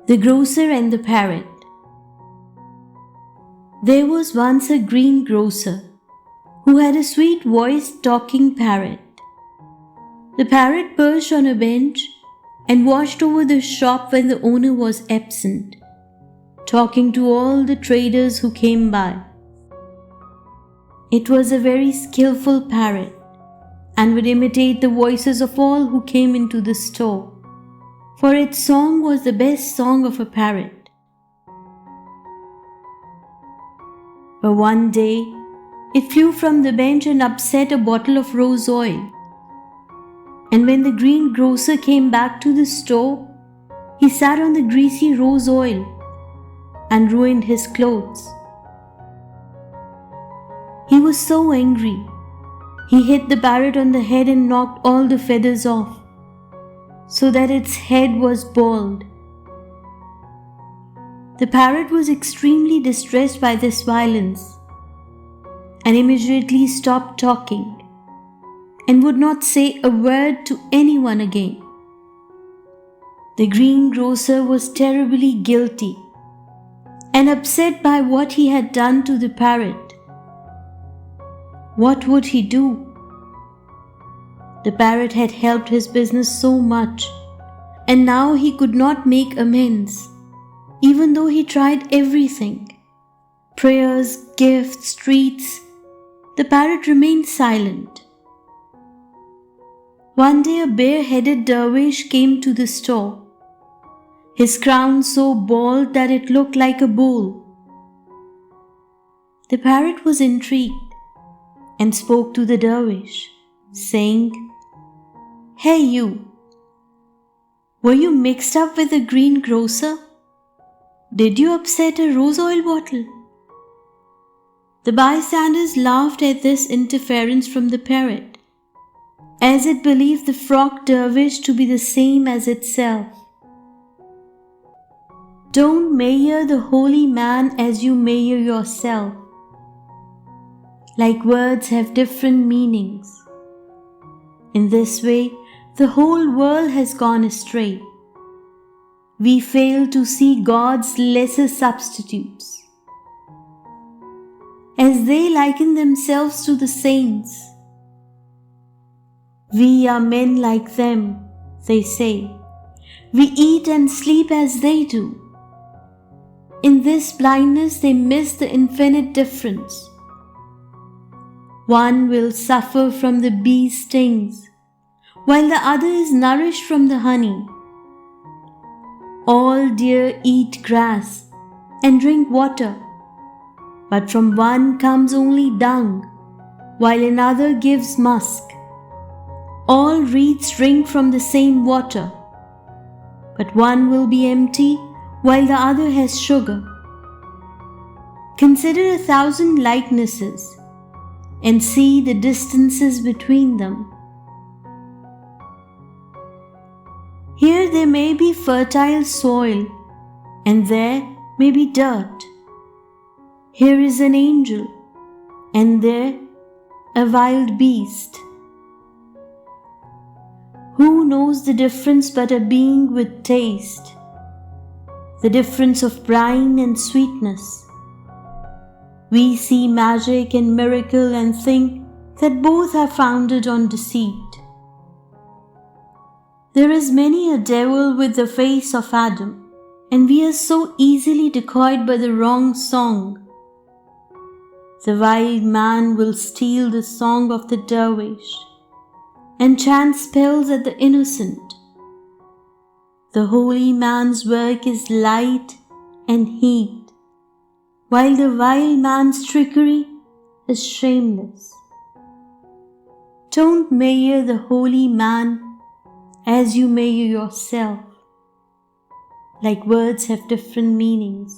The Grocer and the Parrot. There was once a greengrocer who had a sweet-voiced talking parrot. The parrot perched on a bench and watched over the shop when the owner was absent, talking to all the traders who came by. It was a very skillful parrot and would imitate the voices of all who came into the store, for its song was the best song of a parrot. But one day, it flew from the bench and upset a bottle of rose oil. And when the greengrocer came back to the store, he sat on the greasy rose oil and ruined his clothes. He was so angry, he hit the parrot on the head and knocked all the feathers off, so that its head was bald. The parrot was extremely distressed by this violence and immediately stopped talking and would not say a word to anyone again. The greengrocer was terribly guilty and upset by what he had done to the parrot. What would he do? The parrot had helped his business so much, and now he could not make amends, even though he tried everything. Prayers, gifts, treats. The parrot remained silent. One day a bare-headed dervish came to the store, his crown so bald that it looked like a bull. The parrot was intrigued and spoke to the dervish, saying, "Hey you, were you mixed up with the greengrocer? Did you upset a rose oil bottle?" The bystanders laughed at this interference from the parrot, as it believed the frog dervish to be the same as itself. Don't measure the holy man as you measure yourself. Like words have different meanings. In this way, the whole world has gone astray. We fail to see God's lesser substitutes, as they liken themselves to the saints. We are men like them, they say. We eat and sleep as they do. In this blindness, they miss the infinite difference. One will suffer from the bee's stings, while the other is nourished from the honey. All deer eat grass and drink water, but from one comes only dung, while another gives musk. All reeds drink from the same water, but one will be empty while the other has sugar. Consider 1,000 likenesses and see the distances between them. Here there may be fertile soil, and there may be dirt. Here is an angel, and there a wild beast. Who knows the difference but a being with taste? The difference of brine and sweetness. We see magic and miracle and think that both are founded on deceit. There is many a devil with the face of Adam, and we are so easily decoyed by the wrong song. The wild man will steal the song of the dervish and chant spells at the innocent. The holy man's work is light and heat, while the wild man's trickery is shameless. Don't measure the holy man as you measure yourself. Like words have different meanings.